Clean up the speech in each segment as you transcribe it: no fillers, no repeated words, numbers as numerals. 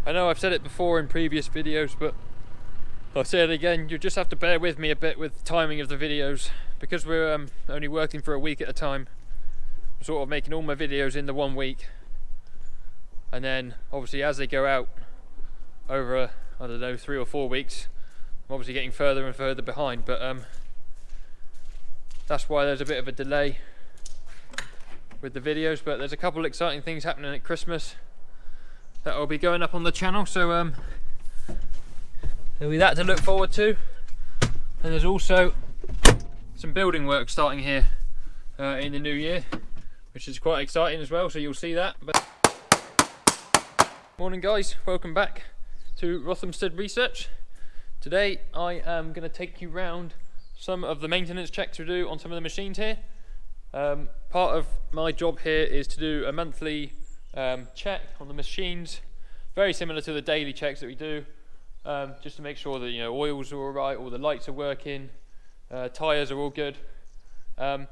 I know I've said it before in previous videos, but I'll say it again, you just have to bear with me a bit with the timing of the videos, because we're only working for a week at a time. I'm sort of making all my videos in the 1 week, and then obviously as they go out over, I don't know, 3 or 4 weeks, I'm obviously getting further and further behind, but that's why there's a bit of a delay with the videos. But there's a couple of exciting things happening at Christmas that will be going up on the channel, so there'll be that to look forward to. And there's also some building work starting here in the new year, which is quite exciting as well, so you'll see that. But morning guys, welcome back to Rothamsted Research. Today I am going to take you round some of the maintenance checks we do on some of the machines here. Part of my job here is to do a monthly check on the machines, very similar to the daily checks that we do, just to make sure that oils are all right, all the lights are working, tyres are all good, and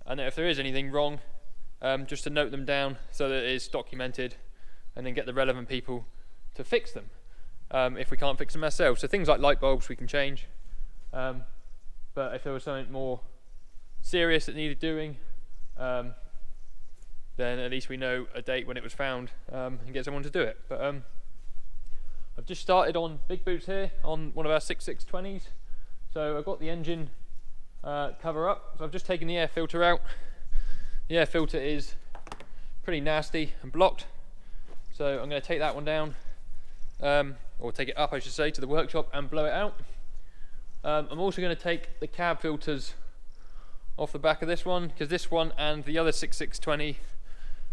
that if there is anything wrong, just to note them down so that it is documented, and then get the relevant people to fix them if we can't fix them ourselves. So things like light bulbs we can change, but if there was something more serious that needed doing, then at least we know a date when it was found and get someone to do it. But I've just started on big boots here on one of our 6620s. So I've got the engine cover up, so I've just taken the air filter out. The air filter is pretty nasty and blocked, so I'm going to take that one down, or take it up I should say, to the workshop and blow it out. I'm also going to take the cab filters off the back of this one, because this one and the other 6620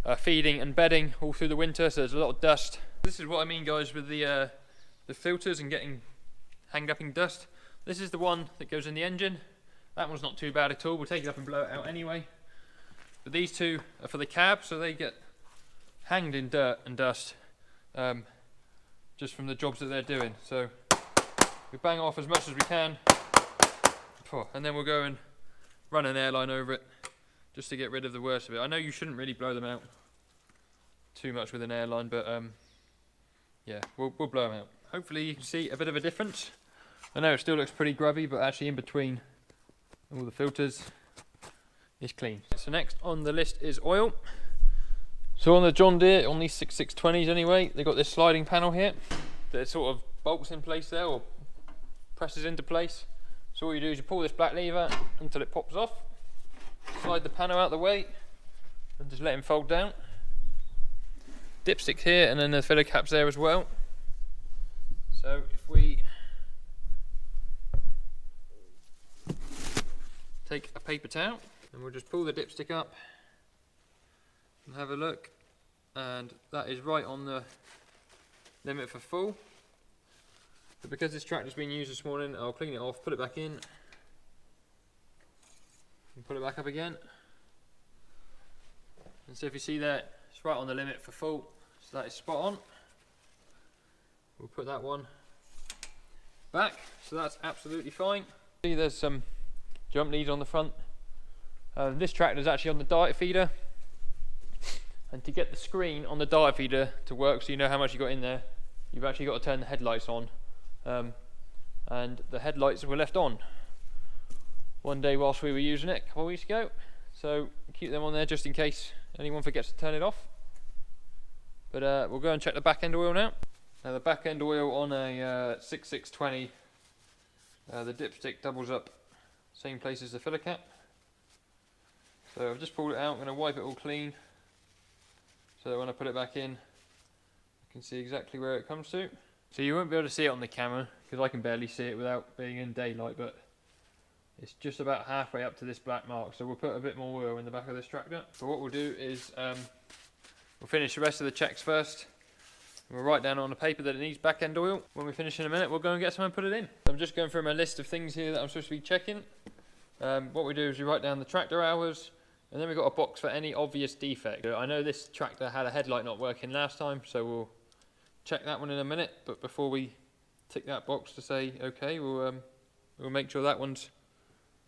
are feeding and bedding all through the winter, so there's a lot of dust. This is what I mean guys with the filters and getting hanged up in dust. This is the one that goes in the engine. That one's not too bad at all, we'll take it up and blow it out anyway. But these two are for the cab, so they get hanged in dirt and dust just from the jobs that they're doing. So we bang off as much as we can, and then we'll go and run an airline over it just to get rid of the worst of it. I know you shouldn't really blow them out too much with an airline, but yeah, we'll blow them out. Hopefully you can see a bit of a difference. I know it still looks pretty grubby, but actually in between all the filters is clean. So next on the list is oil. So on the John Deere, on these 6620s anyway, they've got this sliding panel here that sort of bolts in place there, or presses into place. So all you do is you pull this black lever until it pops off, slide the panel out of the way, and just let him fold down. Dipstick here, and then the filler caps there as well. So if we take a paper towel, and we'll just pull the dipstick up and have a look, and that is right on the limit for full. But because this tractor's been used this morning, I'll clean it off, put it back in, and put it back up again. And so if you see there, it's right on the limit for full, so that is spot on. We'll put that one back, so that's absolutely fine. See, there's some jump leads on the front. This tractor is actually on the diet feeder, and to get the screen on the diet feeder to work so you know how much you got in there, you've actually got to turn the headlights on. And the headlights were left on one day whilst we were using it a couple of weeks ago, so keep them on there just in case anyone forgets to turn it off. But we'll go and check the back end oil now. Now the back end oil on a 6620, the dipstick doubles up same place as the filler cap. So I've just pulled it out, I'm going to wipe it all clean so that when I put it back in I can see exactly where it comes to. So you won't be able to see it on the camera because I can barely see it without being in daylight, but it's just about halfway up to this black mark, so we'll put a bit more oil in the back of this tractor. But what we'll do is we'll finish the rest of the checks first. We'll write down on the paper that it needs back end oil. When we finish in a minute, we'll go and get some and put it in. I'm just going through my list of things here that I'm supposed to be checking. What we do is we write down the tractor hours, and then we've got a box for any obvious defect. I know this tractor had a headlight not working last time, so we'll check that one in a minute, but before we tick that box to say okay, we'll make sure that one's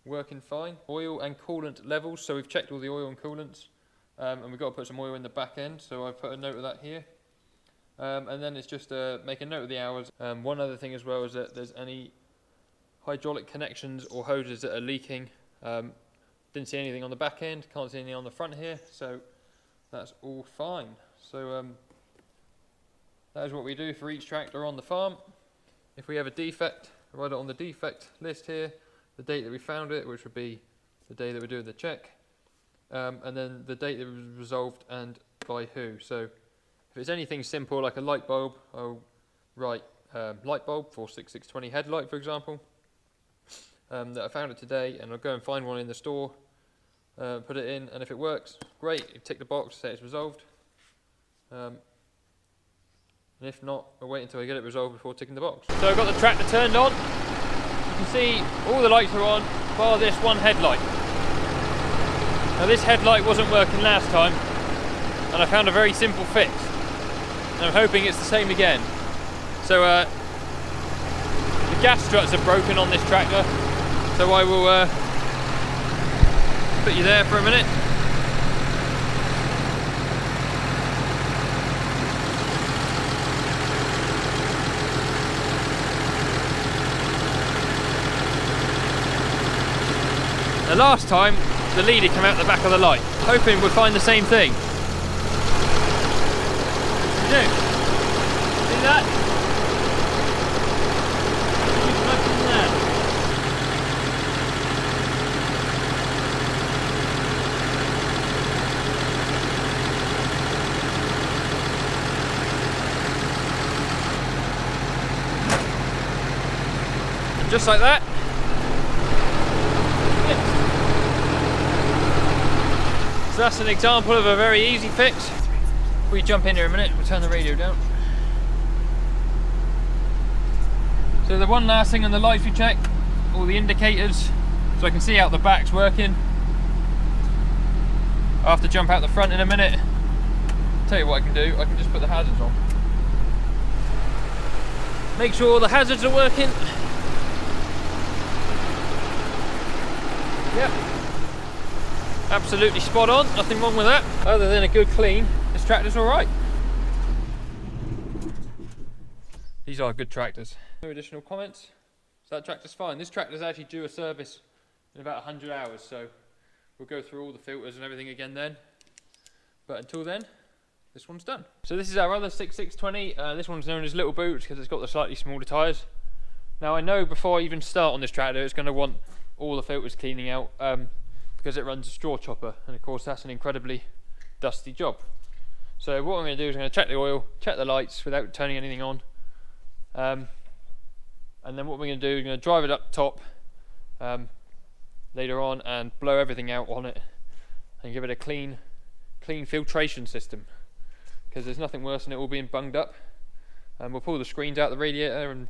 working fine. Oil and coolant levels, so we've checked all the oil and coolants, and we've got to put some oil in the back end, so I've put a note of that here. and then it's just make a note of the hours. One other thing as well is that there's any hydraulic connections or hoses that are leaking. Didn't see anything on the back end, can't see anything on the front here, so that's all fine. So that is what we do for each tractor on the farm. If we have a defect, write it on the defect list here, the date that we found it, which would be the day that we're doing the check, and then the date that it was resolved and by who. So if it's anything simple like a light bulb, I'll write light bulb for 6620 headlight, for example, that I found it today, and I'll go and find one in the store, put it in, and if it works, great, you tick the box, say it's resolved. And if not, I'll wait until I get it resolved before ticking the box. So I've got the tractor turned on. You can see all the lights are on, bar this one headlight. Now this headlight wasn't working last time, and I found a very simple fix. And I'm hoping it's the same again. So the gas struts are broken on this tractor, so I will put you there for a minute. The last time, the leader came out the back of the light, hoping we'll find the same thing. You do? See that? You plug in there. And just like that. So that's an example of a very easy fix. If we jump in here a minute, we'll turn the radio down. So the one last thing on the lights we check, all the indicators, so I can see out the back's working. I'll have to jump out the front in a minute. Tell you what I can do, I can just put the hazards on. Make sure all the hazards are working. Yep. Absolutely spot on, nothing wrong with that. Other than a good clean, this tractor's alright. These are good tractors. No additional comments. So that tractor's fine. This tractor's actually due a service in about 100 hours, so we'll go through all the filters and everything again then. But until then, this one's done. So this is our other 6620. This one's known as Little Boots because it's got the slightly smaller tyres. Now I know before I even start on this tractor, it's going to want all the filters cleaning out. Because it runs a straw chopper, and of course that's an incredibly dusty job. So what I'm going to do is I'm going to check the oil, check the lights without turning anything on, and then what we're going to do is we're going to drive it up top later on and blow everything out on it and give it a clean filtration system, because there's nothing worse than it all being bunged up. And we'll pull the screens out the radiator and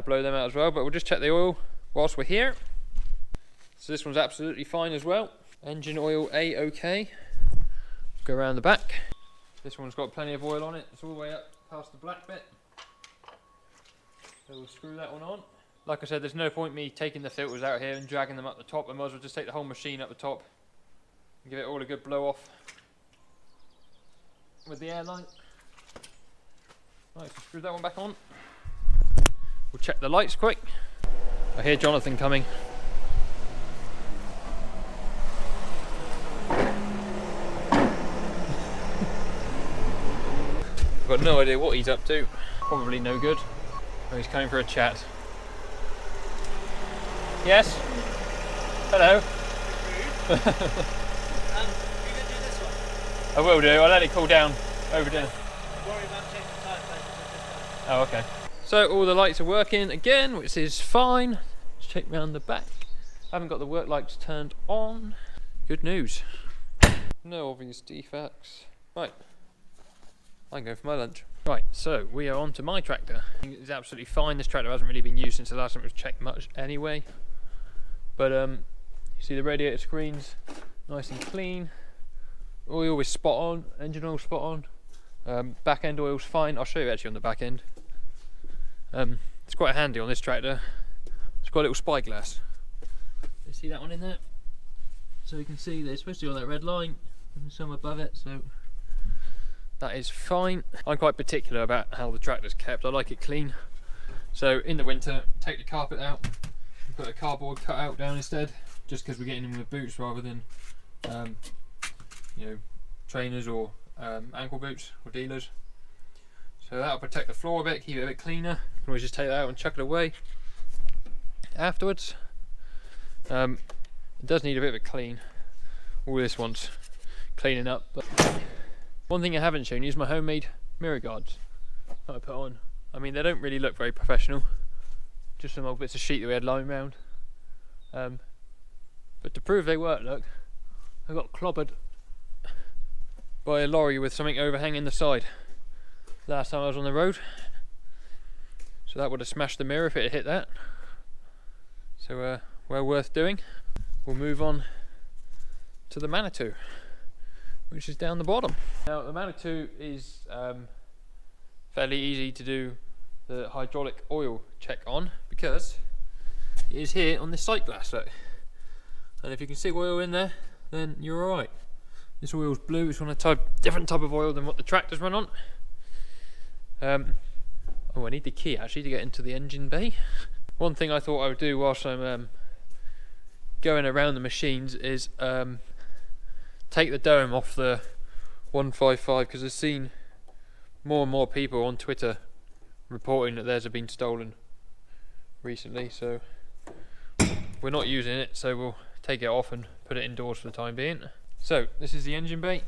blow them out as well, but we'll just check the oil whilst we're here. So this one's absolutely fine as well. Engine oil A-OK. Go around the back. This one's got plenty of oil on it. It's all the way up past the black bit. So we'll screw that one on. Like I said, there's no point me taking the filters out here and dragging them up the top. I might as well just take the whole machine up the top and give it all a good blow off with the airline. Right, so screw that one back on. We'll check the lights quick. I hear Jonathan coming. I've got no idea what he's up to. Probably no good. Oh, he's coming for a chat. Yes? Hello? You gonna do this one? I will do. I'll let it cool down over dinner. Worry about checking the tyre pressure. Oh, okay. So all the lights are working again, which is fine. Let's check round the back. I haven't got the work lights turned on. Good news. No obvious defects. Right. I can go for my lunch. Right, so we are on to my tractor. It's absolutely fine. This tractor hasn't really been used since the last time it was checked much anyway. But you see the radiator screens, nice and clean. Oil is spot on, engine oil spot on. Back end oil's fine. I'll show you actually on the back end. It's quite handy on this tractor. It's got a little spyglass. You see that one in there? So you can see there's supposed to be on that red line and some above it, so that is fine. I'm quite particular about how the tractor's kept. I like it clean. So in the winter, take the carpet out and put a cardboard cutout down instead, just because we're getting in with boots rather than you know, trainers or ankle boots or dealers. So that'll protect the floor a bit, keep it a bit cleaner. You can always just take that out and chuck it away afterwards. It does need a bit of a clean. All this wants cleaning up. But one thing I haven't shown you is my homemade mirror guards that I put on. I mean, they don't really look very professional. Just some old bits of sheet that we had lying around. But to prove they work, look, I got clobbered by a lorry with something overhanging the side last time I was on the road. So that would have smashed the mirror if it had hit that. So well worth doing. We'll move on to the Manitou, which is down the bottom. Now the Manitou is fairly easy to do the hydraulic oil check on because it is here on this sight glass, look. And if you can see oil in there, then you're alright. This oil's blue, it's on a different type of oil than what the tractors run on. Oh, I need the key actually to get into the engine bay. One thing I thought I would do whilst I'm going around the machines is take the dome off the 155, because I've seen more and more people on Twitter reporting that theirs have been stolen recently, so we're not using it, so we'll take it off and put it indoors for the time being. So this is the engine bay.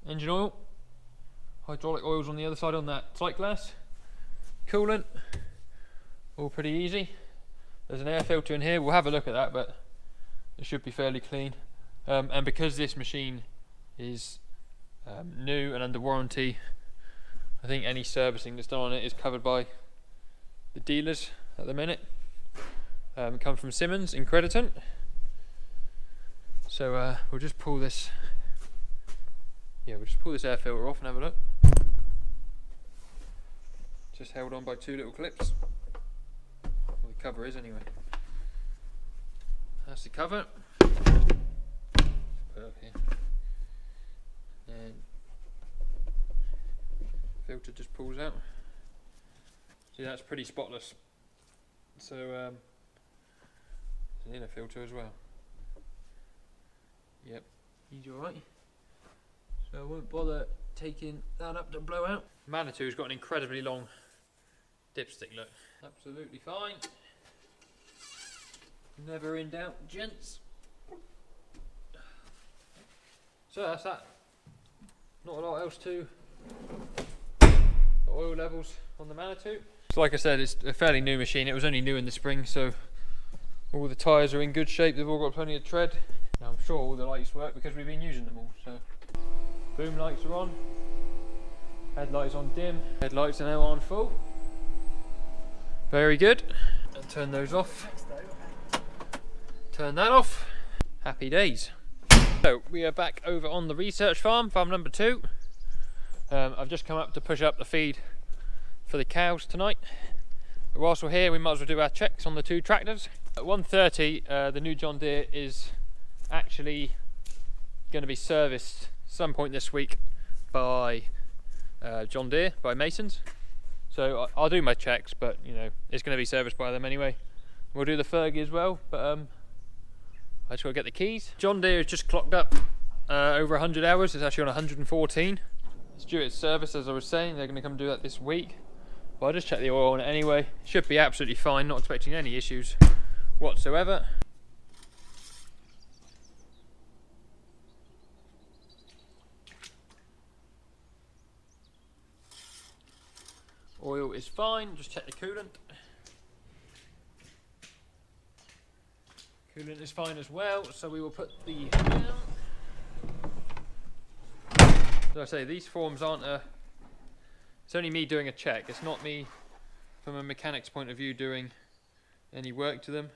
Engine oil, hydraulic oils on the other side on that sight glass, coolant, all pretty easy. There's an air filter in here, we'll have a look at that, but it should be fairly clean. And because this machine is new and under warranty, I think any servicing that's done on it is covered by the dealers at the minute. It comes from Simmons in Crediton. So we'll just pull this. Yeah, we'll just pull this air filter off and have a look. Just held on by two little clips. Well, the cover is anyway. That's the cover. Put it up here. And filter just pulls out. See, that's pretty spotless. So there's an inner filter as well. Yep, he's alright. So I won't bother taking that up to blow out. Manitou's got an incredibly long dipstick, look. Absolutely fine. Never in doubt, gents. So that's that. Not a lot else to the oil levels on the Manitou. So like I said, it's a fairly new machine. It was only new in the spring, so all the tyres are in good shape. They've all got plenty of tread. Now I'm sure all the lights work because we've been using them all. So boom lights are on. Headlights on dim. Headlights are now on full. Very good. And turn those off. Turn that off. Happy days. So we are back over on the research farm, farm number 2. I've just come up to push up the feed for the cows tonight. But whilst we're here, we might as well do our checks on the 2 tractors. At 1:30, the new John Deere is actually going to be serviced some point this week by John Deere, by Masons. So I'll do my checks, but you know, it's going to be serviced by them anyway. We'll do the Fergie as well, but I just got to get the keys. John Deere has just clocked up over 100 hours. It's actually on 114. It's due its service, as I was saying. They're going to come do that this week. But I'll just check the oil on it anyway. Should be absolutely fine, not expecting any issues whatsoever. Oil is fine, just check the coolant. Coolant is fine as well, so we will put the down. So I say, these forms aren't it's only me doing a check. It's not me, from a mechanic's point of view, doing any work to them.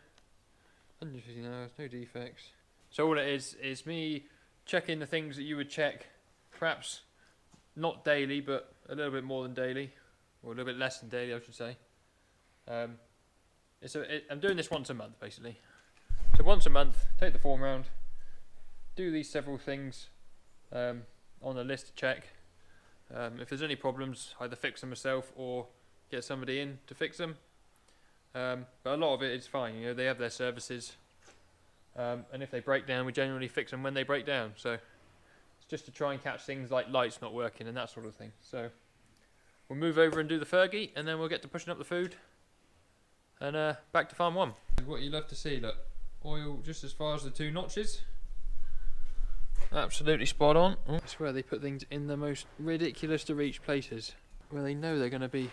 150 hours, no defects. So all it is me checking the things that you would check, perhaps not daily, but a little bit more than daily. Or a little bit less than daily, I should say. I'm doing this once a month, basically. So once a month, take the form round, do these several things, on the list to check. If there's any problems, either fix them myself or get somebody in to fix them. But a lot of it is fine, you know, they have their services. And if they break down, we generally fix them when they break down. So it's just to try and catch things like lights not working and that sort of thing. So we'll move over and do the Fergie, and then we'll get to pushing up the food. And back to farm 1. What you love to see, look, oil just as far as the 2 notches. Absolutely spot on. That's where they put things in the most ridiculous to reach places, where they know they're going to be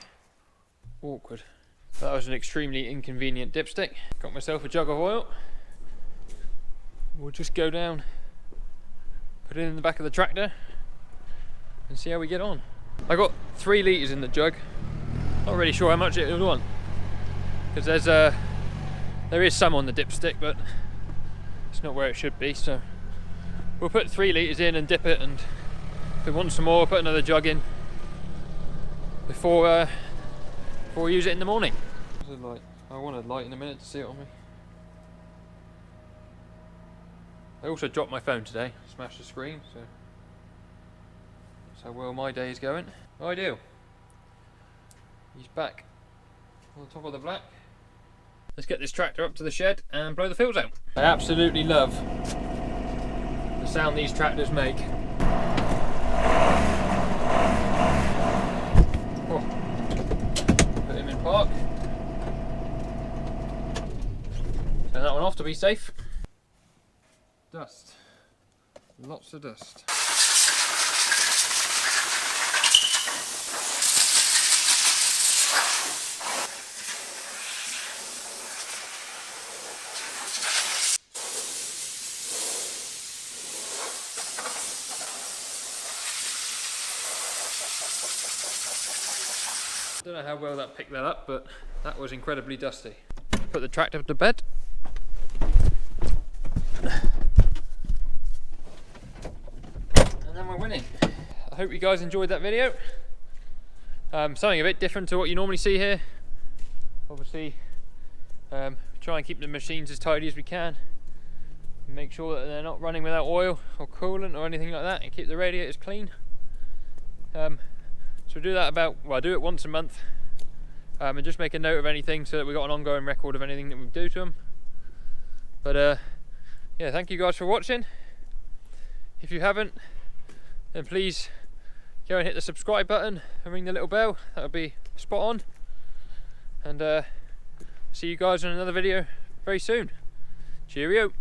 awkward. That was an extremely inconvenient dipstick. Got myself a jug of oil. We'll just go down, put it in the back of the tractor, and see how we get on. I got 3 litres in the jug. Not really sure how much it would want, because there is some on the dipstick, but it's not where it should be. So we'll put 3 litres in and dip it, and if it wants some more, put another jug in before we use it in the morning. There's a light. I want a light in a minute to see it on me. I also dropped my phone today, smashed the screen, so that's how well my day is going. Ideal. He's back on the top of the black. Let's get this tractor up to the shed and blow the fields out. I absolutely love the sound these tractors make. Oh. Put him in park. Turn that one off to be safe. Dust. Lots of dust. Don't know how well that picked that up, but that was incredibly dusty. Put the tractor to bed. And then we're winning. I hope you guys enjoyed that video. Something a bit different to what you normally see here. Obviously, try and keep the machines as tidy as we can. Make sure that they're not running without oil or coolant or anything like that, and keep the radiators clean. So do that I do it once a month, and just make a note of anything so that we've got an ongoing record of anything that we do to them. But yeah, thank you guys for watching. If you haven't, then please go and hit the subscribe button and ring the little bell. That would be spot on. And see you guys in another video very soon. Cheerio.